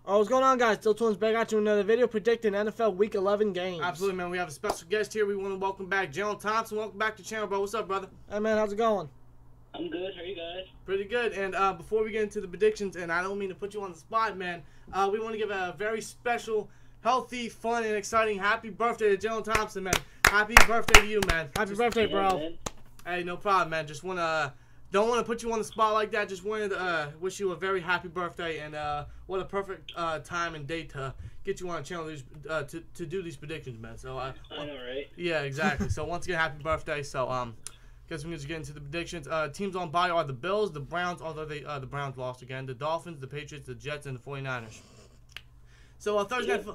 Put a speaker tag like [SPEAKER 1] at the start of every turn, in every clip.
[SPEAKER 1] Oh, what's going on, guys? Still Twins back at you with another video predicting NFL Week 11 games.
[SPEAKER 2] Absolutely, man. We have a special guest here. We want to welcome back Thomson. Welcome back to the channel, bro. What's up, brother?
[SPEAKER 1] Hey, man. How's it going?
[SPEAKER 3] I'm good. How are you guys?
[SPEAKER 2] Pretty good. And before we get into the predictions, and I don't mean to put you on the spot, man, we want to give a very special, healthy, fun, and exciting happy birthday to Thomson, man. Happy birthday to you, man.
[SPEAKER 1] Happy birthday, bro.
[SPEAKER 3] Man.
[SPEAKER 2] Hey, no problem, man. Just don't want to put you on the spot like that. Just wanted to wish you a very happy birthday, and what a perfect time and date to get you on the channel to do these predictions, man. So
[SPEAKER 3] I know, right?
[SPEAKER 2] Yeah, exactly. So once again, happy birthday. So guess we can just get into the predictions. Teams on bye are the Bills, the Browns, although the Browns lost again, the Dolphins, the Patriots, the Jets, and the 49ers. So Thursday night.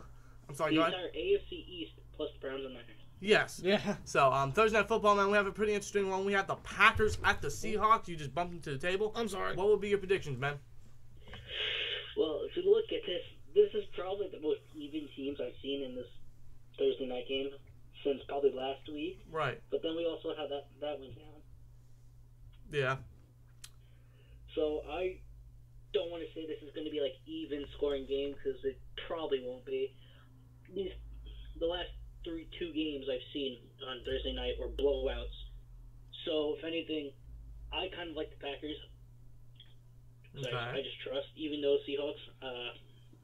[SPEAKER 2] I'm sorry,
[SPEAKER 3] the
[SPEAKER 2] go ahead.
[SPEAKER 3] entire AFC East plus the Browns and Niners.
[SPEAKER 2] Yes.
[SPEAKER 1] Yeah.
[SPEAKER 2] So Thursday night football, man, we have a pretty interesting one. We have the Packers at the Seahawks. You just bumped into the table.
[SPEAKER 1] I'm sorry.
[SPEAKER 2] What would be your predictions, man?
[SPEAKER 3] Well, if you look at this is probably the most even teams I've seen in this Thursday night game since probably last week.
[SPEAKER 2] Right.
[SPEAKER 3] But then we also have that went down.
[SPEAKER 2] Yeah.
[SPEAKER 3] So I don't want to say this is going to be like even scoring game because it probably won't be. The last two games I've seen on Thursday night were blowouts. So if anything, I kind of like the Packers. So
[SPEAKER 2] Okay.
[SPEAKER 3] I just trust, even though Seahawks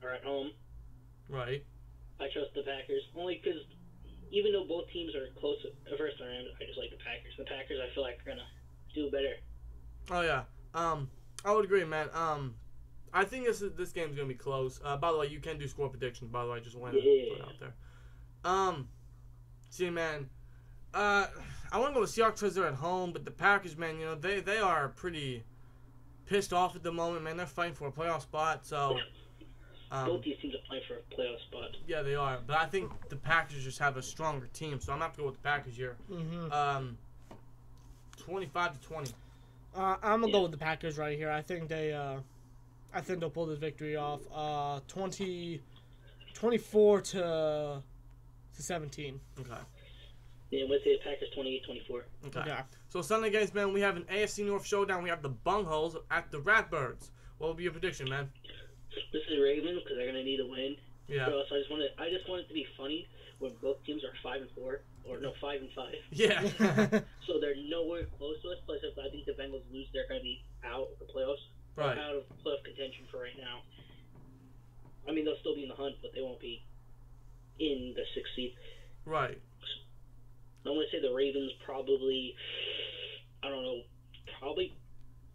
[SPEAKER 3] are at home.
[SPEAKER 2] Right.
[SPEAKER 3] I trust the Packers only because even though both teams are close at first round, I just like the Packers. The Packers I feel like are gonna do better.
[SPEAKER 2] Oh yeah. I would agree, man. I think this game's gonna be close. By the way, you can do score predictions. By the way, I just wanted to put it out there. See, man, I want to go with Seahawks because they're at home, but the Packers, man, you know, they are pretty pissed off at the moment, man. They're fighting for a playoff spot, so.
[SPEAKER 3] Both these teams are playing for a playoff spot.
[SPEAKER 2] Yeah, they are, but I think the Packers just have a stronger team, so I'm gonna have to go with the Packers here. 25-20.
[SPEAKER 1] I'm gonna go with the Packers right here. I think they'll pull this victory off. 24 to 17.
[SPEAKER 2] Okay.
[SPEAKER 3] Yeah, let's say the Packers 28-24.
[SPEAKER 2] Okay. So Sunday games, man, we have an AFC North showdown. We have the Bungholes at the Ratbirds. What will be your prediction, man?
[SPEAKER 3] This is Ravens because they're gonna need a win.
[SPEAKER 2] Yeah.
[SPEAKER 3] So I just want it to be funny when both teams are 5-4 or no 5-5.
[SPEAKER 2] Yeah.
[SPEAKER 3] So they're nowhere close to us. Plus, if I think the Bengals lose, they're gonna be out of the playoffs.
[SPEAKER 2] Right.
[SPEAKER 3] Out of playoff contention for right now. I mean, they'll still be in the hunt, but they won't be in the 6th seed.
[SPEAKER 2] Right.
[SPEAKER 3] I'm going to say the Ravens probably, I don't know,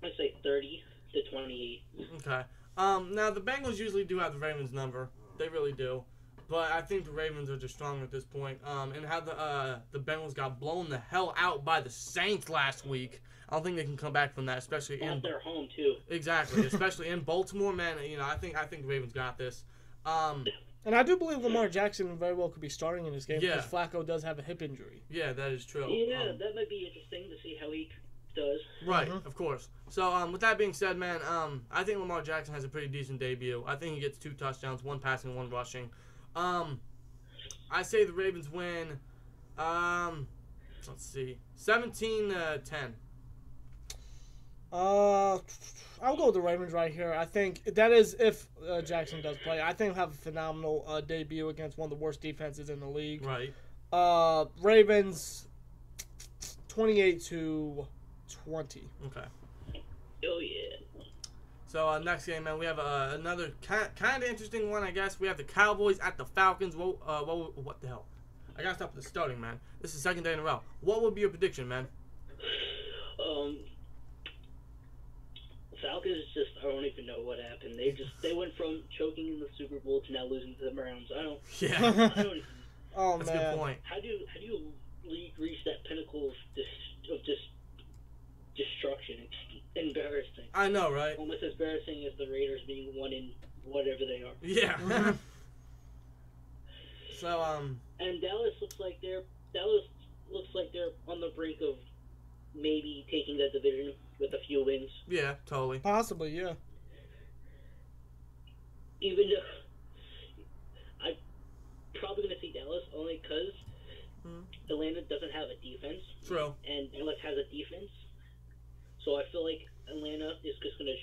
[SPEAKER 3] I'd say 30-28.
[SPEAKER 2] Okay. Now, the Bengals usually do have the Ravens number. They really do. But I think the Ravens are just stronger at this point. And how the Bengals got blown the hell out by the Saints last week. I don't think they can come back from that, especially in
[SPEAKER 3] their home, too.
[SPEAKER 2] Exactly. Especially in Baltimore, man. You know, I think the Ravens got this.
[SPEAKER 1] And I do believe Lamar Jackson very well could be starting in this game
[SPEAKER 2] Yeah.
[SPEAKER 1] because Flacco does have a hip injury.
[SPEAKER 2] Yeah, that is true.
[SPEAKER 3] Yeah, that might be interesting to see how he does.
[SPEAKER 2] Right, of course. So, with that being said, man, I think Lamar Jackson has a pretty decent debut. I think he gets 2 touchdowns, 1 passing, 1 rushing. I say the Ravens win, let's see, 17-10.
[SPEAKER 1] I'll go with the Ravens right here. I think that is if Jackson does play. I think he'll have a phenomenal debut against one of the worst defenses in the league.
[SPEAKER 2] Right.
[SPEAKER 1] Ravens 28-20.
[SPEAKER 2] Okay.
[SPEAKER 3] Oh, yeah.
[SPEAKER 2] So, next game, man, we have another kind of interesting one, I guess. We have the Cowboys at the Falcons. What the hell? I got to stop with the starting, man. This is the 2nd day in a row. What would be your prediction, man?
[SPEAKER 3] Falcons I don't even know what happened. They went from choking in the Super Bowl to now losing to the Browns. I don't even,
[SPEAKER 1] Oh,
[SPEAKER 2] that's
[SPEAKER 1] man.
[SPEAKER 2] a good point.
[SPEAKER 3] how do you reach that pinnacle of destruction? It's embarrassing.
[SPEAKER 2] I know, right?
[SPEAKER 3] Almost as embarrassing as the Raiders being one in whatever they are.
[SPEAKER 2] Yeah. So,
[SPEAKER 3] And Dallas looks like they're on the brink of maybe taking that division with a few wins.
[SPEAKER 2] yeah, totally.
[SPEAKER 1] Possibly, yeah.
[SPEAKER 3] Even though I'm probably going to see Dallas only because Atlanta doesn't have a defense.
[SPEAKER 2] True.
[SPEAKER 3] And Dallas has a defense. So I feel like Atlanta is just going to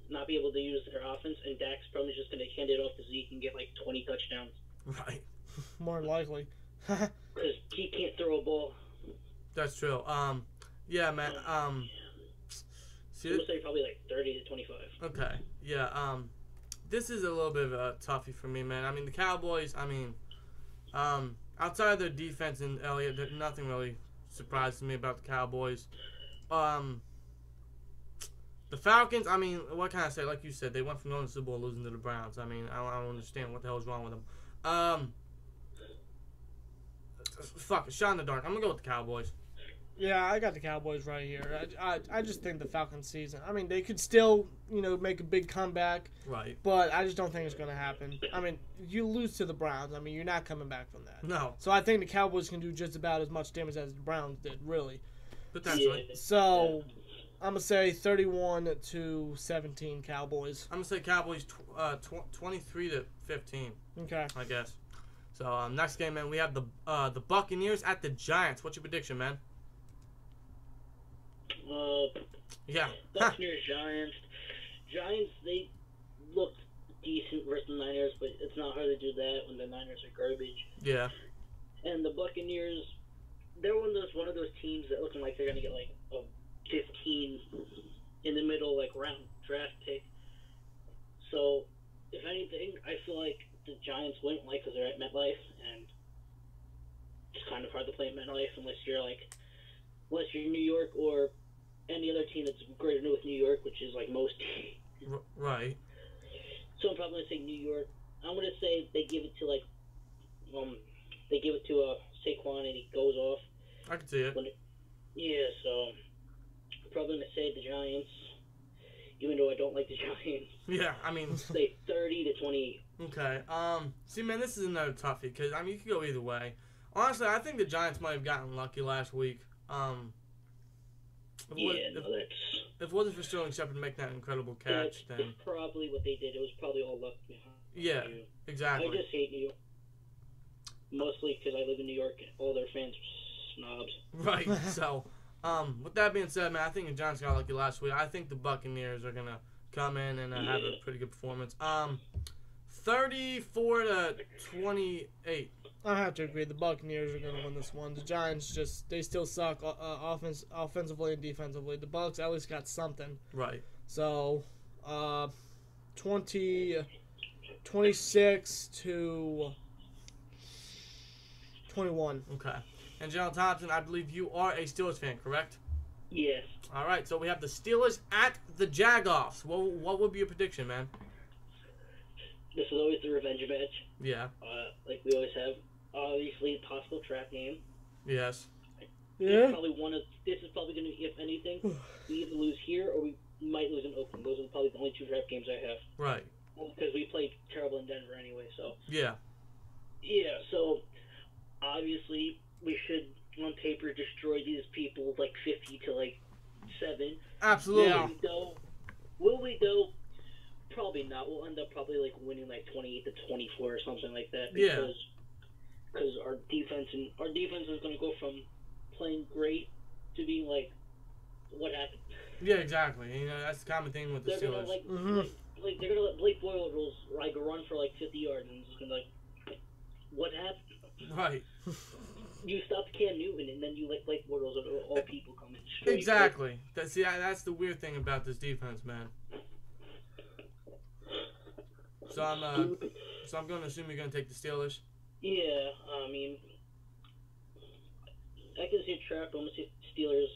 [SPEAKER 3] not be able to use their offense, and Dak's probably just going to hand it off to Zeke and get like 20 touchdowns.
[SPEAKER 2] Right.
[SPEAKER 1] More than likely.
[SPEAKER 3] Because he can't throw a ball.
[SPEAKER 2] That's true. Yeah, man.
[SPEAKER 3] I would say probably like 30 to 25.
[SPEAKER 2] Okay. Yeah. This is a little bit of a toughie for me, man. I mean, the Cowboys. I mean, outside of their defense and Elliott, nothing really surprises me about the Cowboys. The Falcons. I mean, what can I say? Like you said, they went from going to the Super Bowl losing to the Browns. I mean, I don't understand what the hell is wrong with them. Fuck it, shot in the dark. I'm gonna go with the Cowboys.
[SPEAKER 1] Yeah, I got the Cowboys right here. I just think the Falcons season. I mean, they could still, make a big comeback.
[SPEAKER 2] Right.
[SPEAKER 1] But I just don't think it's going to happen. I mean, you lose to the Browns. I mean, you're not coming back from that.
[SPEAKER 2] No.
[SPEAKER 1] So I think the Cowboys can do just about as much damage as the Browns did, really.
[SPEAKER 2] Potentially.
[SPEAKER 3] Yeah.
[SPEAKER 1] So I'm going to say 31-17 Cowboys.
[SPEAKER 2] I'm gonna say Cowboys 23-15.
[SPEAKER 1] Okay.
[SPEAKER 2] I guess. So next game, man, we have the Buccaneers at the Giants. What's your prediction, man? Yeah.
[SPEAKER 3] Buccaneers, Giants. Giants, they looked decent versus the Niners, but it's not hard to do that when the Niners are garbage.
[SPEAKER 2] Yeah.
[SPEAKER 3] And the Buccaneers, they're one of those teams that looking like they're gonna get like a 15 in the middle like round draft pick. So if anything, I feel like the Giants wouldn't like because they're at MetLife, and it's kind of hard to play at MetLife unless you're New York or any other team that's greater than with New York, which is like most teams.
[SPEAKER 2] Right.
[SPEAKER 3] So I'm probably gonna say New York. I'm gonna say they give it to Saquon and he goes off.
[SPEAKER 2] I can see it.
[SPEAKER 3] So I'm probably gonna say the Giants, even though I don't like the Giants.
[SPEAKER 2] Yeah, I mean.
[SPEAKER 3] Say 30-28.
[SPEAKER 2] Okay. See, man, this is another toughie because I mean you could go either way. Honestly, I think the Giants might have gotten lucky last week. If it wasn't for Sterling Shepard making that incredible catch,
[SPEAKER 3] that's
[SPEAKER 2] then
[SPEAKER 3] probably what they did. It was probably all luck behind.
[SPEAKER 2] yeah, exactly.
[SPEAKER 3] I just hate New York, mostly because I live in New York. And all their fans are snobs.
[SPEAKER 2] Right. So, with that being said, man, I think the Giants got lucky last week. I think the Buccaneers are gonna come in and have a pretty good performance. 34-28.
[SPEAKER 1] I have to agree. The Buccaneers are going to win this one. The Giants they still suck offensively and defensively. The Bucs at least got something.
[SPEAKER 2] Right.
[SPEAKER 1] So, 26-21.
[SPEAKER 2] Okay. And General Thompson, I believe you are a Steelers fan, correct?
[SPEAKER 3] Yes.
[SPEAKER 2] All right. So we have the Steelers at the Jaguars. What would be your prediction, man?
[SPEAKER 3] This is always the revenge match.
[SPEAKER 2] Yeah.
[SPEAKER 3] Like we always have. Obviously, a possible trap game.
[SPEAKER 2] Yes.
[SPEAKER 1] Yeah.
[SPEAKER 3] This is probably going to, if anything, we either lose here or we might lose in Oakland. Those are probably the only two trap games I have.
[SPEAKER 2] Right.
[SPEAKER 3] Because we played terrible in Denver anyway, so.
[SPEAKER 2] Yeah.
[SPEAKER 3] Yeah, so obviously we should, on paper, destroy these people like 50-7.
[SPEAKER 2] Absolutely.
[SPEAKER 1] Yeah.
[SPEAKER 3] Will we though? Probably not. We'll end up probably like winning like 28-24 or something like that. Because our defense is going to go from playing great to being like, what happened?
[SPEAKER 2] Yeah, exactly. That's the common thing with the
[SPEAKER 3] They're
[SPEAKER 2] Steelers.
[SPEAKER 3] gonna they're gonna let Blake Bortles like run for like 50 yards and it's just gonna be like, what happened?
[SPEAKER 2] Right.
[SPEAKER 3] You stopped Cam Newton and then you let Blake Bortles and all people come in straight.
[SPEAKER 2] Exactly. That's the weird thing about this defense, man. So I'm going to assume you're going to take the Steelers.
[SPEAKER 3] Yeah, I mean, I can see a trap. I'm gonna see Steelers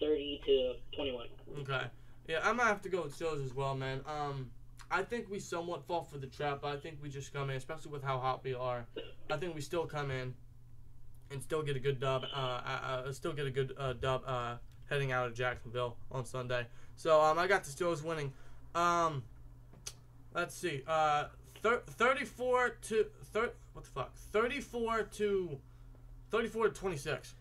[SPEAKER 3] 30-21.
[SPEAKER 2] Okay. Yeah, I'm gonna have to go with Steelers as well, man. I think we somewhat fall for the trap, but I think we just come in, especially with how hot we are. I think we still come in and still get a good dub. Heading out of Jacksonville on Sunday. So I got the Steelers winning. Let's see. 34-26.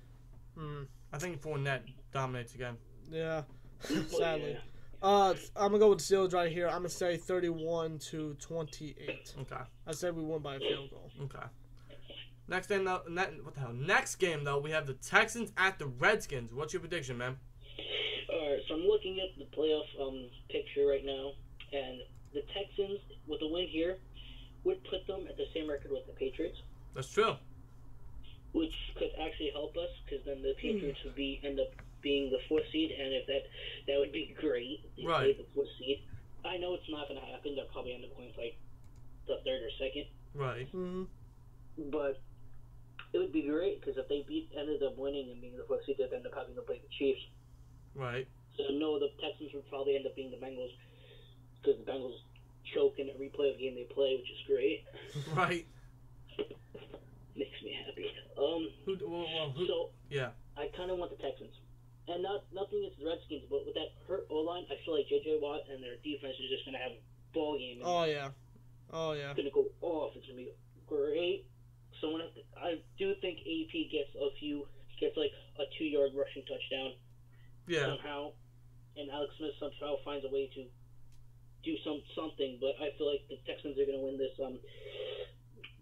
[SPEAKER 2] I think Fournette dominates again.
[SPEAKER 1] Yeah, sadly. I'm gonna go with the Steelers right here. I'm gonna say 31-28.
[SPEAKER 2] Okay.
[SPEAKER 1] I said we won by a field goal.
[SPEAKER 2] Okay. Next game though, Next game though, we have the Texans at the Redskins. What's your prediction, man?
[SPEAKER 3] Alright, so I'm looking at the playoff picture right now, and the Texans, with a win here, would put them at the same record with the Patriots,
[SPEAKER 2] That's true.
[SPEAKER 3] which could actually help us, because then the Patriots would end up being the 4th seed, and if that would be great if they
[SPEAKER 2] Right.
[SPEAKER 3] played the 4th seed. I know it's not going to happen. They'll probably end up going like the 3rd or 2nd,
[SPEAKER 2] Right.
[SPEAKER 1] Mm-hmm.
[SPEAKER 3] but it would be great, because if they ended up winning and being the 4th seed, they'd end up having to play the Chiefs.
[SPEAKER 2] Right.
[SPEAKER 3] So no, the Texans would probably end up being the Bengals, because the Bengals choke in every playoff game they play, which is great.
[SPEAKER 2] Right.
[SPEAKER 3] Makes me happy.
[SPEAKER 2] Who?
[SPEAKER 3] So
[SPEAKER 2] Yeah.
[SPEAKER 3] I kind of want the Texans, and nothing against the Redskins, but with that hurt O-line, I feel like J.J. Watt and their defense is just gonna have a ball game.
[SPEAKER 1] Oh yeah. Oh yeah.
[SPEAKER 3] It's gonna go off. It's gonna be great. So I do think AP gets like a 2-yard rushing touchdown somehow, and Alex Smith somehow finds a way to do something. But I feel like the Texans are gonna win this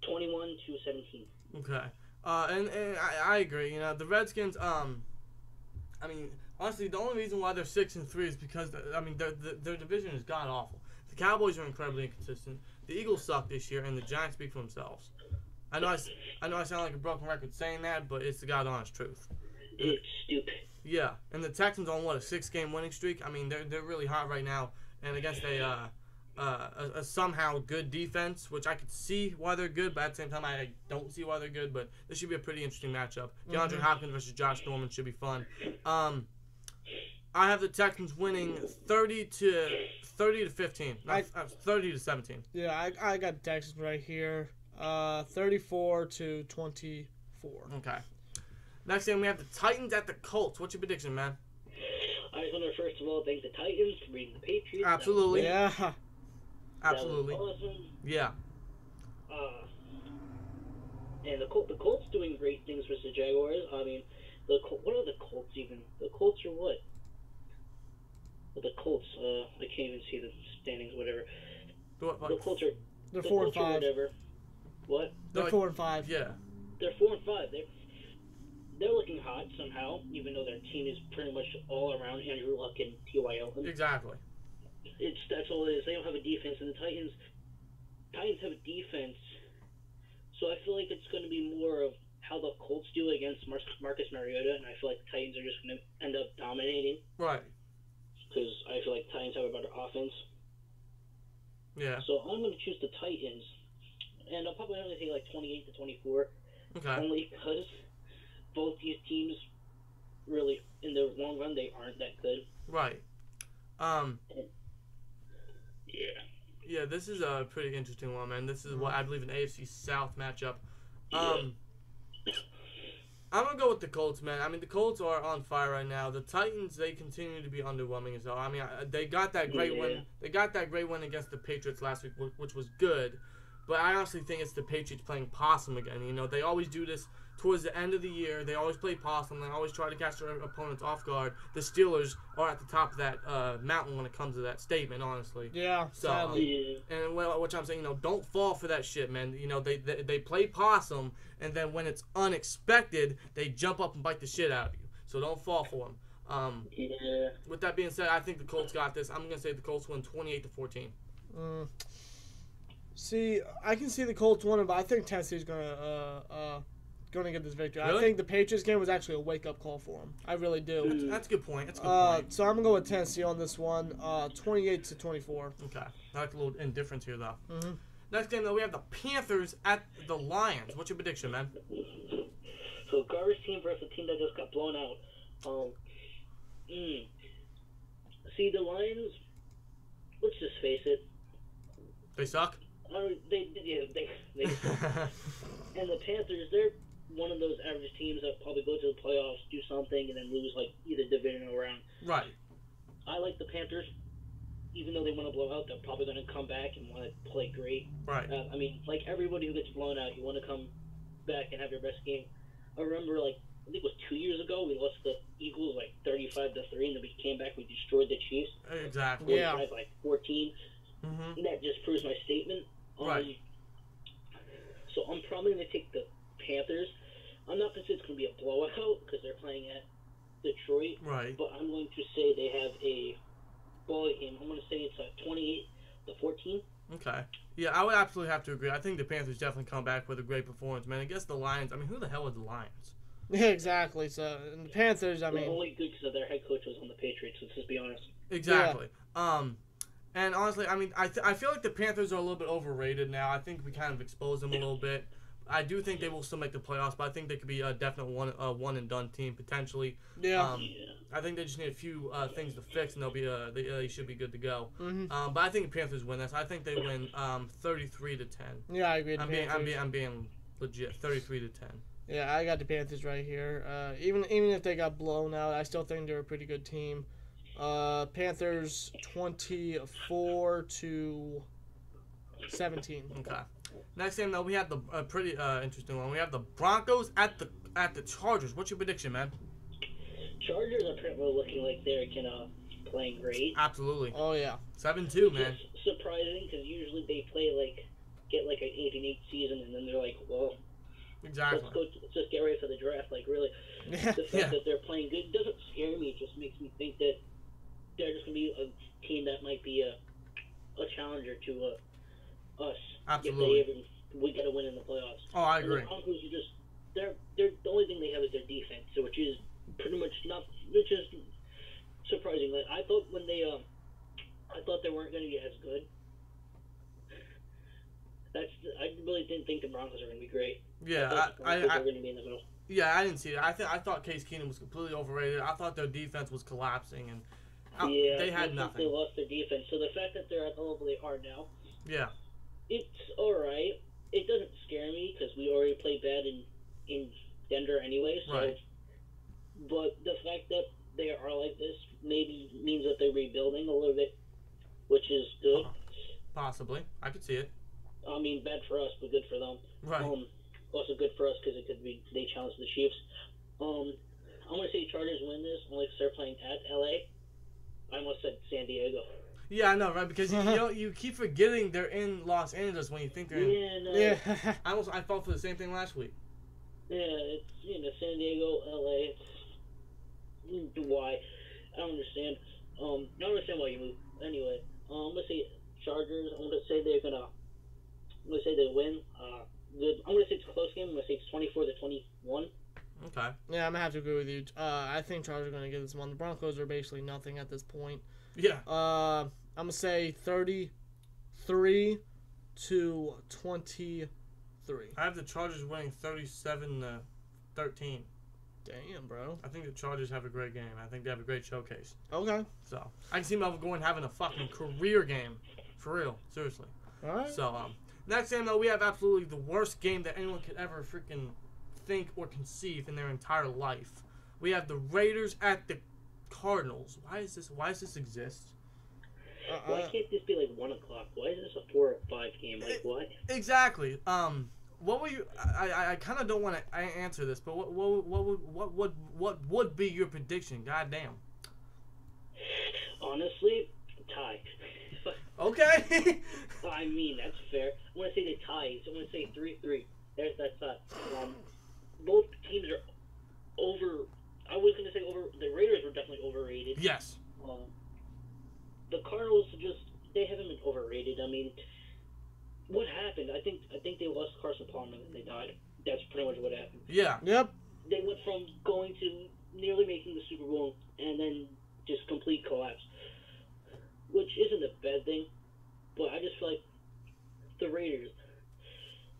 [SPEAKER 3] 21-17.
[SPEAKER 2] Okay. And I agree. You know, the Redskins. I mean, honestly, the only reason why they're 6-3 is because their division is god awful. The Cowboys are incredibly inconsistent. The Eagles suck this year, and the Giants speak for themselves. I know I sound like a broken record saying that, but it's the god honest truth.
[SPEAKER 3] It's stupid.
[SPEAKER 2] Yeah, and the Texans on a 6-game winning streak. I mean, they're really hot right now, and against a somehow good defense, which I could see why they're good, but at the same time I don't see why they're good. But this should be a pretty interesting matchup. DeAndre Hopkins versus Josh Norman should be fun. I have the Texans winning 30-15, 30-17.
[SPEAKER 1] Yeah, I got Texans right here. 34-24.
[SPEAKER 2] Okay. Next game we have the Titans at the Colts. What's your prediction, man?
[SPEAKER 3] I just want to first of all thank the Titans for beating the Patriots.
[SPEAKER 2] Absolutely.
[SPEAKER 1] Yeah.
[SPEAKER 2] Absolutely.
[SPEAKER 3] That was awesome.
[SPEAKER 2] Yeah.
[SPEAKER 3] And the Colts doing great things versus the Jaguars. I mean, what are the Colts even? The Colts are what? Well, the Colts, I can't even see the standings, whatever.
[SPEAKER 2] What?
[SPEAKER 3] The Colts are...
[SPEAKER 1] They're
[SPEAKER 3] the
[SPEAKER 1] 4 and
[SPEAKER 3] Colts are
[SPEAKER 1] 5.
[SPEAKER 3] whatever. What?
[SPEAKER 1] They're 4 and 5.
[SPEAKER 2] Yeah.
[SPEAKER 3] They're 4 and 5. They're looking hot somehow, even though their team is pretty much all around Andrew Luck and T.Y. Elton.
[SPEAKER 2] Exactly.
[SPEAKER 3] That's all it is. They don't have a defense, and the Titans have a defense. So I feel like it's going to be more of how the Colts do against Marcus Mariota, and I feel like the Titans are just going to end up dominating.
[SPEAKER 2] Right.
[SPEAKER 3] Because I feel like the Titans have a better offense.
[SPEAKER 2] Yeah.
[SPEAKER 3] So I'm going to choose the Titans, and I'll probably only take like 28-24.
[SPEAKER 2] Okay.
[SPEAKER 3] Only because both these teams, really, in the long run, they aren't that good.
[SPEAKER 2] Right.
[SPEAKER 3] Yeah.
[SPEAKER 2] Yeah, this is a pretty interesting one, man. This is what I believe an AFC South matchup.
[SPEAKER 3] Yeah.
[SPEAKER 2] I'm gonna go with the Colts, man. I mean, the Colts are on fire right now. The Titans, they continue to be underwhelming as well. I mean, they got that great win. They got that great win against the Patriots last week, which was good. But I honestly think it's the Patriots playing possum again. You know, they always do this towards the end of the year. They always play possum. They always try to catch their opponents off guard. The Steelers are at the top of that mountain when it comes to that statement, honestly.
[SPEAKER 1] Yeah,
[SPEAKER 2] So,
[SPEAKER 1] sadly.
[SPEAKER 2] and which I'm saying, you know, don't fall for that shit, man. You know, they play possum, and then when it's unexpected, they jump up and bite the shit out of you. So don't fall for them.
[SPEAKER 3] Yeah.
[SPEAKER 2] With that being said, I think the Colts got this. I'm gonna say the Colts win 28-14.
[SPEAKER 1] See, I can see the Colts winning, but I think Tennessee's gonna get this victory.
[SPEAKER 2] Really?
[SPEAKER 1] I think the Patriots game was actually a wake-up call for them. I really do.
[SPEAKER 2] That's a good point. That's a good point.
[SPEAKER 1] So I'm gonna go with Tennessee on this one, 28-24.
[SPEAKER 2] Okay, I like a little indifference here, though.
[SPEAKER 1] Mm-hmm.
[SPEAKER 2] Next game, though, we have the Panthers at the Lions. What's your prediction, man?
[SPEAKER 3] So garbage team versus a team that just got blown out. See, the Lions, let's just face it.
[SPEAKER 2] They suck?
[SPEAKER 3] They and the Panthers, they're one of those average teams that probably go to the playoffs, do something, and then lose like either division or round.
[SPEAKER 2] Right.
[SPEAKER 3] I like the Panthers. Even though they want to blow out, they're probably going to come back and want to play great.
[SPEAKER 2] Right.
[SPEAKER 3] I mean, like everybody who gets blown out, you want to come back and have your best game. I remember, like, I think it was 2 years ago, we lost the Eagles like 35-3, and then we came back, we destroyed the Chiefs.
[SPEAKER 2] Exactly.
[SPEAKER 1] Yeah.
[SPEAKER 3] Like 14.
[SPEAKER 2] Mm-hmm.
[SPEAKER 3] That just proves my statement.
[SPEAKER 2] Right.
[SPEAKER 3] So I'm probably going to take the Panthers. I'm not going to say it's going to be a blowout because they're playing at Detroit.
[SPEAKER 2] Right.
[SPEAKER 3] But I'm going to say they have a ball game. I'm going to say it's 28-14.
[SPEAKER 2] Okay. Yeah, I would absolutely have to agree. I think the Panthers definitely come back with a great performance, man. I guess the Lions. I mean, who the hell are the Lions?
[SPEAKER 1] Yeah, exactly. So and the Panthers, I
[SPEAKER 3] They're
[SPEAKER 1] mean,
[SPEAKER 3] only good because their head coach was on the Patriots. Let's just be honest.
[SPEAKER 2] Exactly. And honestly, I mean, I feel like the Panthers are a little bit overrated now. I think we kind of exposed them a little bit. I do think they will still make the playoffs, but I think they could be a definite one and done team potentially.
[SPEAKER 1] yeah.
[SPEAKER 2] I think they just need a few things to fix, and they'll be they should be good to go.
[SPEAKER 1] Mm-hmm.
[SPEAKER 2] But I think the Panthers win this. I think they win 33-10.
[SPEAKER 1] Yeah, I agree. With
[SPEAKER 2] I'm being legit 33-10.
[SPEAKER 1] Yeah, I got the Panthers right here. Even if they got blown out, I still think they're a pretty good team. Panthers 24-17.
[SPEAKER 2] Okay. Next game though, we have the pretty interesting one. We have the Broncos at the Chargers. What's your prediction, man?
[SPEAKER 3] Chargers are apparently looking like they're playing great.
[SPEAKER 2] Absolutely.
[SPEAKER 1] Oh yeah.
[SPEAKER 2] 7-2, man.
[SPEAKER 3] It's surprising because usually they play get an 8-8 season and then they're like, well,
[SPEAKER 2] Exactly.
[SPEAKER 3] let's just get ready for the draft. Like really,
[SPEAKER 1] Yeah.
[SPEAKER 3] the fact that they're playing good doesn't scare me. It just makes me think that they're just gonna be a team that might be a challenger to us.
[SPEAKER 2] Absolutely.
[SPEAKER 3] We gotta win in the playoffs.
[SPEAKER 2] Oh, I
[SPEAKER 3] And
[SPEAKER 2] agree.
[SPEAKER 3] the Broncos are just they're the only thing they have is their defense, so which is pretty much not, which is surprising. Like I thought when they I thought they weren't gonna be as good. I really didn't think the Broncos were gonna be great.
[SPEAKER 2] Yeah,
[SPEAKER 3] I thought they were gonna be in the middle.
[SPEAKER 2] Yeah, I didn't see it. I thought Case Keenum was completely overrated. I thought their defense was collapsing, and they had
[SPEAKER 3] They
[SPEAKER 2] nothing.
[SPEAKER 3] lost their defense, so the fact that they're at the level they are now,
[SPEAKER 2] Yeah.
[SPEAKER 3] it's all right. It doesn't scare me because we already played bad in Denver anyway. So,
[SPEAKER 2] Right.
[SPEAKER 3] But the fact that they are like this maybe means that they're rebuilding a little bit, which is good.
[SPEAKER 2] Possibly. I could see it.
[SPEAKER 3] I mean, bad for us, but good for them.
[SPEAKER 2] Right.
[SPEAKER 3] Also good for us because it could be they challenge the Chiefs. I'm gonna say Chargers win this only because they're playing at LA. I almost said San Diego.
[SPEAKER 2] Yeah, I know, right? Because you keep forgetting they're in Los Angeles when you think they're in.
[SPEAKER 3] Yeah, no.
[SPEAKER 1] Yeah.
[SPEAKER 2] I fought for the same thing last week.
[SPEAKER 3] Yeah, it's San Diego, LA. Why? I don't understand. I don't understand why you moved. Anyway, I'm gonna say Chargers. I'm gonna say they win. I'm gonna say it's a close game. I'm gonna say it's 24-21.
[SPEAKER 2] Okay.
[SPEAKER 1] Yeah, I'm gonna have to agree with you. I think Chargers are gonna get this one. The Broncos are basically nothing at this point.
[SPEAKER 2] Yeah.
[SPEAKER 1] I'm gonna say 33-23.
[SPEAKER 2] I have the Chargers winning 37-13.
[SPEAKER 1] Damn, bro.
[SPEAKER 2] I think the Chargers have a great game. I think they have a great showcase.
[SPEAKER 1] Okay.
[SPEAKER 2] So I can see Melvin Gordon having a fucking career game, for real, seriously.
[SPEAKER 1] All right.
[SPEAKER 2] So next game though, we have absolutely the worst game that anyone could ever freaking think or conceive in their entire life. We have the Raiders at the Cardinals. Why does this exist?
[SPEAKER 3] Why can't this be like 1 o'clock? Why is this a 4 or 5 game? Like what?
[SPEAKER 2] Exactly. What were you? I kind of don't want to answer this, but what would be your prediction? Goddamn.
[SPEAKER 3] Honestly, tie.
[SPEAKER 2] Okay.
[SPEAKER 3] I mean, that's fair. I want to say the ties. I want to say 3-3. There's that thought. Both teams are over. I was going to say over. The Raiders were definitely overrated.
[SPEAKER 2] Yes.
[SPEAKER 3] The Cardinals they haven't been overrated. I mean, what happened? I think they lost Carson Palmer and they died. That's pretty much what happened.
[SPEAKER 2] Yeah.
[SPEAKER 1] Yep.
[SPEAKER 3] They went from going to nearly making the Super Bowl and then just complete collapse, which isn't a bad thing. But I just feel like the Raiders.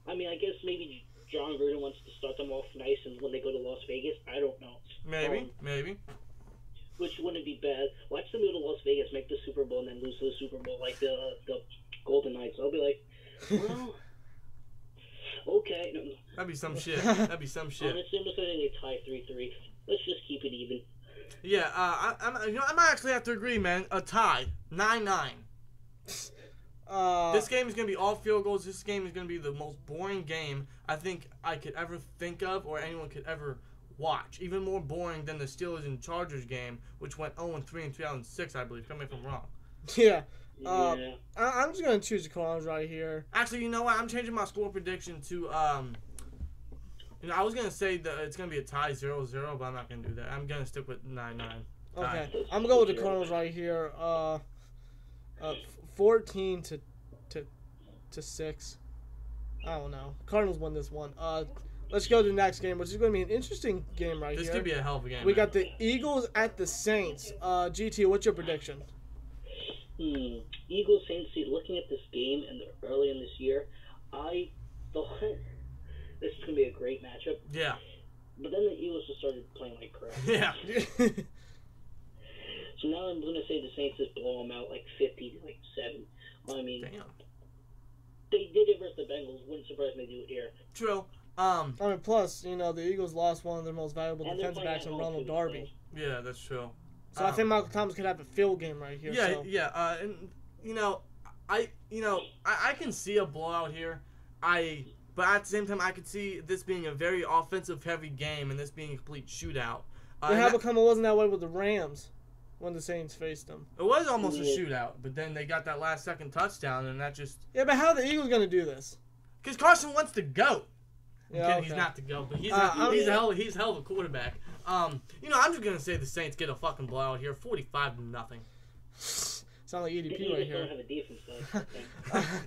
[SPEAKER 3] I mean, I guess maybe John Gruden wants to start them off nice, and when they go to Las Vegas, I don't know.
[SPEAKER 2] Maybe.
[SPEAKER 3] Which wouldn't be bad. Watch them go to Las Vegas, make the Super Bowl, and then lose to the Super Bowl like the Golden Knights. I'll be like, well, okay. No.
[SPEAKER 2] That'd be some shit.
[SPEAKER 3] Honestly, I'm just gonna say they tie 3-3. Let's just keep it even.
[SPEAKER 2] Yeah. I might actually have to agree, man. A tie, 9-9. This game is going to be all field goals. This game is going to be the most boring game I think I could ever think of or anyone could ever watch. Even more boring than the Steelers and Chargers game, which went 0-3 in 2006, I believe. Correct me if I'm wrong.
[SPEAKER 1] Yeah.
[SPEAKER 3] Yeah.
[SPEAKER 1] I'm just going to choose the Cardinals right here.
[SPEAKER 2] Actually, you know what? I'm changing my score prediction to You know, I was gonna say that it's gonna be a tie 0-0, but I'm not gonna do that. I'm gonna stick with 9-9.
[SPEAKER 1] Okay, I'm gonna go with the Cardinals right here. 14 to 6. I don't know. Cardinals won this one. Let's go to the next game, which is going to be an interesting game right
[SPEAKER 2] This
[SPEAKER 1] here.
[SPEAKER 2] could be a hell of a game.
[SPEAKER 1] We got the Eagles at the Saints. GT, what's your prediction?
[SPEAKER 3] Eagles Saints. Looking at this game and early in this year, I thought this is going to be a great matchup.
[SPEAKER 2] Yeah.
[SPEAKER 3] But then the Eagles just started playing like crap.
[SPEAKER 2] Yeah.
[SPEAKER 3] So now I'm going to say the Saints just blow them out like 50-7. I mean,
[SPEAKER 2] Damn.
[SPEAKER 3] They did it versus the Bengals. Wouldn't surprise me to do it here.
[SPEAKER 2] True.
[SPEAKER 1] I mean, plus, you know, the Eagles lost one of their most valuable defensive backs in Ronald Darby.
[SPEAKER 2] Yeah, that's true.
[SPEAKER 1] So I think Michael Thomas could have a field game right here.
[SPEAKER 2] Yeah,
[SPEAKER 1] so.
[SPEAKER 2] yeah. And you know, I can see a blowout here. But at the same time, I could see this being a very offensive heavy game and this being a complete shootout.
[SPEAKER 1] How come it wasn't that way with the Rams when the Saints faced them?
[SPEAKER 2] It was almost a shootout, but then they got that last second touchdown, and that just...
[SPEAKER 1] Yeah, but how are the Eagles going to do this?
[SPEAKER 2] Because Carson wants to go.
[SPEAKER 1] Yeah, okay.
[SPEAKER 2] He's not to go, but he's a hell of a quarterback. You know, I'm just gonna say the Saints get a fucking blowout here, 45-0.
[SPEAKER 1] Sound like EDP right here.
[SPEAKER 3] Don't have a defense, though.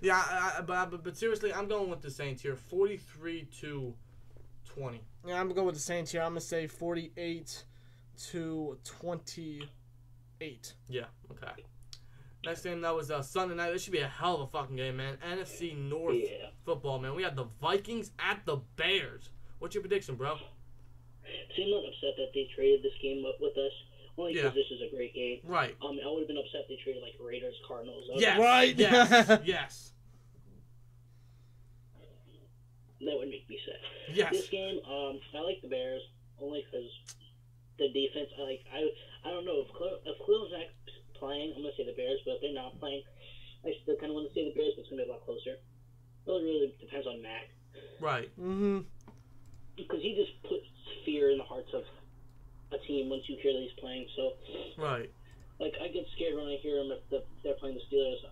[SPEAKER 2] Yeah, but seriously, I'm going with the Saints here, 43-20.
[SPEAKER 1] Yeah, I'm gonna go with the Saints here. I'm gonna say 48-28.
[SPEAKER 2] Yeah. Okay. Next game, that was Sunday night. This should be a hell of a fucking game, man. NFC North football, man. We had the Vikings at the Bears. What's your prediction, bro?
[SPEAKER 3] See, I'm not upset that they traded this game up with us. Only because this is a great game.
[SPEAKER 2] Right.
[SPEAKER 3] I would have been upset if they traded like Raiders, Cardinals.
[SPEAKER 2] Yes.
[SPEAKER 1] Right.
[SPEAKER 2] Yes. Yes.
[SPEAKER 3] That would make me sad.
[SPEAKER 2] Yes.
[SPEAKER 3] This game, I like the Bears only because the defense. I don't know if Cleveland's not playing. I'm gonna say the Bears, but if they're not playing, I still kind of want to say the Bears, but it's gonna be a lot closer. It really depends on Mac.
[SPEAKER 2] Right.
[SPEAKER 3] Because he just puts fear in the hearts of a team once you hear that he's playing. So.
[SPEAKER 2] Right.
[SPEAKER 3] Like, I get scared when I hear them if they're playing the Steelers.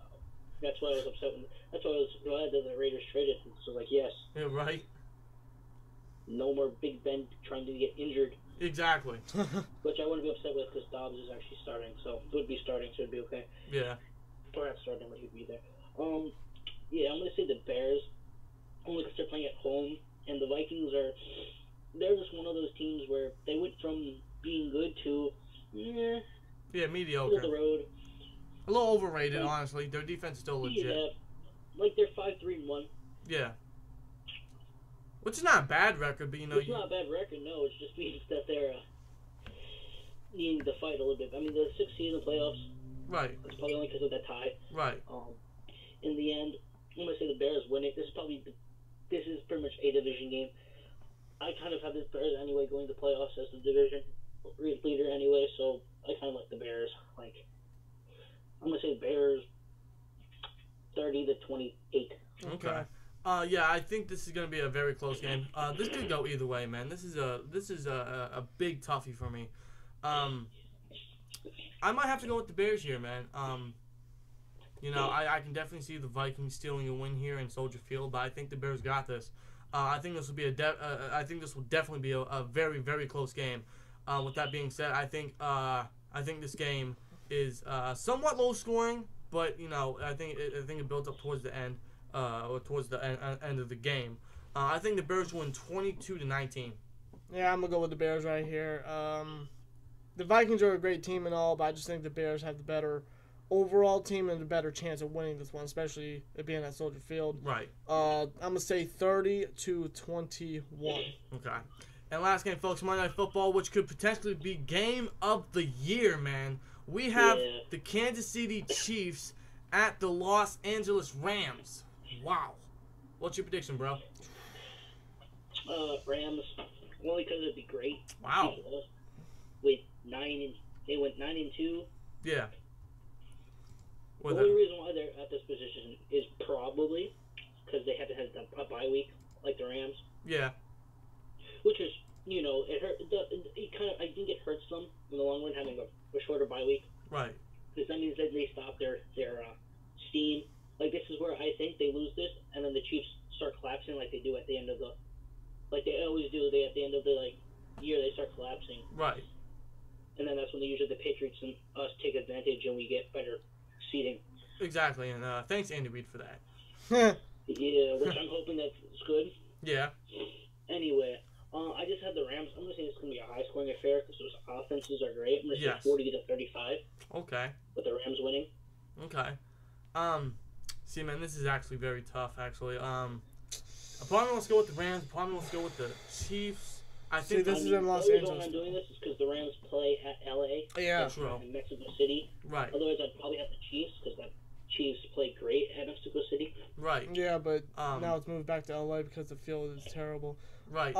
[SPEAKER 3] That's why I was upset. That's why I was glad that the Raiders traded. So, like, yes.
[SPEAKER 2] Yeah, right.
[SPEAKER 3] No more Big Ben trying to get injured.
[SPEAKER 2] Exactly.
[SPEAKER 3] Which I wouldn't be upset with because Dobbs is actually starting. So, would be starting, so it'd be okay.
[SPEAKER 2] Yeah.
[SPEAKER 3] Or not starting, but he'd be there. Yeah, I'm going to say the Bears. Only because they're playing at home. And the Vikings they're just one of those teams where they went from being good to,
[SPEAKER 2] yeah, mediocre.
[SPEAKER 3] middle of the road.
[SPEAKER 2] A little overrated, honestly. Their defense is still legit.
[SPEAKER 3] Yeah, like they're 5-3-1.
[SPEAKER 2] Yeah. Which is not a bad record, but you know.
[SPEAKER 3] It's not a bad record, no. It just means that they're needing to fight a little bit. I mean, the 6th seed in the playoffs.
[SPEAKER 2] Right.
[SPEAKER 3] It's probably only because of that tie.
[SPEAKER 2] Right.
[SPEAKER 3] In the end, I'm going to say the Bears win it. This is pretty much a division game. I kind of have the Bears anyway going to playoffs as the division leader anyway, so I kind of like the Bears. Like, I'm going to say Bears 30-28.
[SPEAKER 2] Okay. Yeah, I think this is going to be a very close game. This could go either way, man. This is a big toughie for me. I might have to go with the Bears here, man. You know, I can definitely see the Vikings stealing a win here in Soldier Field, but I think the Bears got this. I think this will be I think this will definitely be a very, very close game. With that being said, I think this game is somewhat low scoring, but you know, I think it built up towards the end, or towards the end of the game. I think the Bears win 22-19.
[SPEAKER 1] Yeah, I'm gonna go with the Bears right here. The Vikings are a great team and all, but I just think the Bears have the better overall team and a better chance of winning this one, especially it being at Soldier Field.
[SPEAKER 2] Right.
[SPEAKER 1] I'm gonna say 30-21.
[SPEAKER 2] Okay. And last game, folks, Monday Night Football, which could potentially be game of the year, man. We have the Kansas City Chiefs at the Los Angeles Rams. Wow. What's your prediction, bro?
[SPEAKER 3] Rams, only because it'd be great.
[SPEAKER 2] Wow.
[SPEAKER 3] With they went 9-2.
[SPEAKER 2] Yeah.
[SPEAKER 3] The only reason why they're at this position is probably because they haven't had a bye week like the Rams.
[SPEAKER 2] Yeah.
[SPEAKER 3] Which is, you know, it hurt. I think it hurts them in the long run having a shorter bye week.
[SPEAKER 2] Right.
[SPEAKER 3] Because that means that they stop their steam. Like, this is where I think they lose this, and then the Chiefs start collapsing like they do at the end of the. Like they always do. They at the end of the year they start collapsing,
[SPEAKER 2] Right.
[SPEAKER 3] and then that's when usually the Patriots and us take advantage and we get better seeding.
[SPEAKER 2] Exactly, and thanks Andy Reid for that.
[SPEAKER 3] Yeah, which I'm hoping that's good.
[SPEAKER 2] Yeah.
[SPEAKER 3] Anyway, I just had the Rams. I'm gonna say it's gonna be a high-scoring affair because those offenses are great. I'm gonna
[SPEAKER 2] Yes.
[SPEAKER 3] say 40-35
[SPEAKER 2] Okay.
[SPEAKER 3] with the Rams winning.
[SPEAKER 2] Okay. See, man, this is actually very tough. Actually, part of me wants to go with the Rams. Part of me wants to go with the Chiefs. I think
[SPEAKER 1] this is in Los
[SPEAKER 3] The
[SPEAKER 1] Angeles.
[SPEAKER 3] reason I'm doing this is because the Rams play at LA.
[SPEAKER 1] Yeah.
[SPEAKER 2] True.
[SPEAKER 3] In Mexico City.
[SPEAKER 2] Right.
[SPEAKER 3] Otherwise, I'd probably have the Chiefs because the Chiefs play great at Mexico City.
[SPEAKER 2] Right.
[SPEAKER 1] Yeah, but now it's moved back to LA because the field is terrible.
[SPEAKER 2] Right.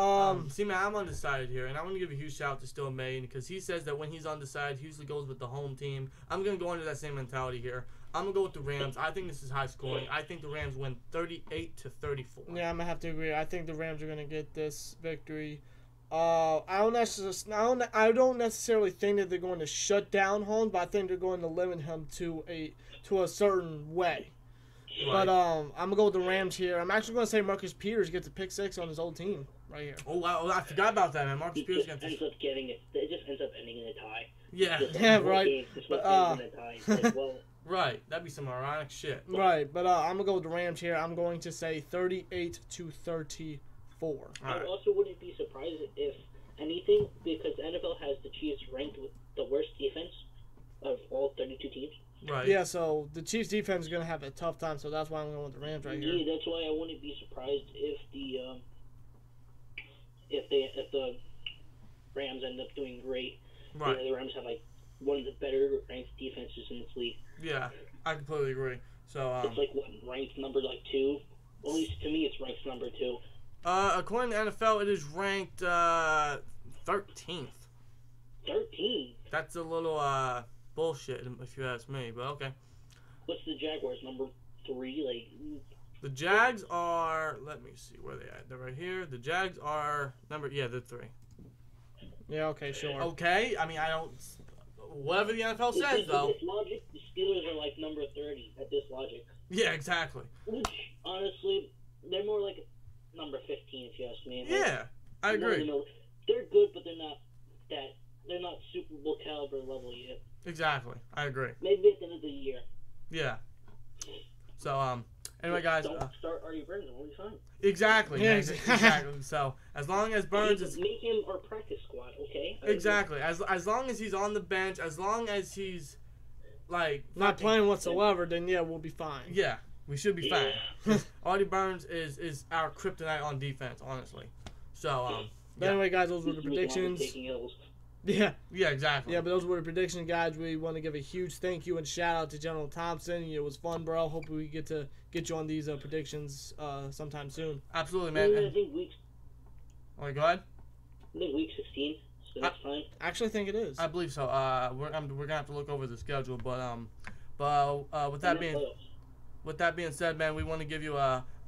[SPEAKER 2] See, man, I'm undecided here, and I want to give a huge shout out to Still Maine because he says that when he's undecided, he usually goes with the home team. I'm going to go into that same mentality here. I'm going to go with the Rams. I think this is high scoring. I think the Rams win 38-34.
[SPEAKER 1] Yeah, I'm gonna have to agree. I think the Rams are gonna get this victory. I don't necessarily think that they're going to shut down Holmes, but I think they're going to limit him to a certain way.
[SPEAKER 2] Right.
[SPEAKER 1] But I'm gonna go with the Rams here. I'm actually gonna say Marcus Peters gets a pick 6 on his old team right here.
[SPEAKER 2] Oh, wow. I forgot about that, man. Marcus
[SPEAKER 3] It
[SPEAKER 2] Peters
[SPEAKER 3] just
[SPEAKER 2] got
[SPEAKER 3] ends up getting it. It just ends up ending in a tie.
[SPEAKER 2] Yeah.
[SPEAKER 3] Just
[SPEAKER 1] Yeah,
[SPEAKER 3] more
[SPEAKER 1] right.
[SPEAKER 3] games, just
[SPEAKER 1] But,
[SPEAKER 3] ends in a tie. It's like, well,
[SPEAKER 2] Right. That'd be some ironic shit.
[SPEAKER 1] Right, but I'm gonna go with the Rams here. I'm going to say 38-34.
[SPEAKER 2] All
[SPEAKER 3] I
[SPEAKER 2] right.
[SPEAKER 3] also wouldn't be surprised if anything, because the NFL has the Chiefs ranked with the worst defense of all 32 teams.
[SPEAKER 2] Right.
[SPEAKER 1] Yeah, so the Chiefs defense is gonna have a tough time, so that's why I'm going with the Rams right here.
[SPEAKER 3] Yeah, that's why I wouldn't be surprised if the Rams end up doing great.
[SPEAKER 2] Right.
[SPEAKER 3] You know, the Rams have one of the better ranked defenses in this league.
[SPEAKER 2] Yeah. I completely agree. So,
[SPEAKER 3] It's ranked number 2. At least to me, it's ranked number 2.
[SPEAKER 2] according to NFL, it is ranked 13th.
[SPEAKER 3] 13.
[SPEAKER 2] That's a little bullshit, if you ask me. But okay.
[SPEAKER 3] What's the Jaguars number 3?
[SPEAKER 2] The Jags are. Let me see where they at. They're right here. The Jags are they're 3.
[SPEAKER 1] Yeah, okay, sure.
[SPEAKER 2] Okay. I mean, I don't. Whatever the NFL says, though.
[SPEAKER 3] With this logic, the Steelers are number 30 at this logic.
[SPEAKER 2] Yeah, exactly.
[SPEAKER 3] Which, honestly, they're more number 15 if you ask me.
[SPEAKER 2] Yeah, I agree.
[SPEAKER 3] They're good, but they're not Super Bowl caliber level yet.
[SPEAKER 2] Exactly, I agree.
[SPEAKER 3] Maybe at the end of the year.
[SPEAKER 2] Yeah. So anyway, guys.
[SPEAKER 3] Don't start Artie Burns, and we'll be fine.
[SPEAKER 2] Exactly.
[SPEAKER 1] Yeah,
[SPEAKER 2] Yeah,
[SPEAKER 1] exactly.
[SPEAKER 2] exactly. So as long as Burns is.
[SPEAKER 3] Make him our practice squad, okay?
[SPEAKER 2] Exactly. As long as he's on the bench, as long as he's
[SPEAKER 1] Not playing whatsoever, then yeah, we'll be fine.
[SPEAKER 2] Yeah, we should be fine.
[SPEAKER 3] Yeah.
[SPEAKER 2] Artie Burns is our kryptonite on defense, honestly. So
[SPEAKER 1] But
[SPEAKER 2] yeah.
[SPEAKER 1] anyway, guys, those were the
[SPEAKER 3] He's the one
[SPEAKER 1] predictions.
[SPEAKER 3] taking L's.
[SPEAKER 1] Yeah,
[SPEAKER 2] Yeah, exactly.
[SPEAKER 1] yeah, but those were the predictions, guys. We want to give a huge thank you and shout out to General Thomson. It was fun, bro. Hope we get to get you on these predictions sometime soon.
[SPEAKER 2] Absolutely, man.
[SPEAKER 3] I think week
[SPEAKER 2] Go ahead.
[SPEAKER 3] 16. So that's fine.
[SPEAKER 1] I actually think it is.
[SPEAKER 2] I believe so. We're gonna have to look over the schedule, but with that
[SPEAKER 3] And then
[SPEAKER 2] being
[SPEAKER 3] playoffs.
[SPEAKER 2] with that being said, man, we want to give you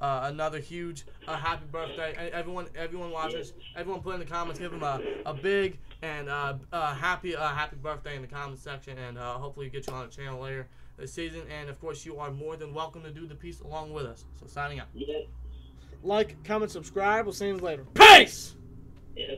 [SPEAKER 2] another huge happy birthday. Everyone watches, everyone put in the comments, give him a big and happy birthday in the comment section, and hopefully get you on the channel later this season. And of course, you are more than welcome to do the piece along with us. So signing out.
[SPEAKER 3] Yeah.
[SPEAKER 1] Like, comment, subscribe. We'll see you later.
[SPEAKER 2] Peace.
[SPEAKER 3] Yeah.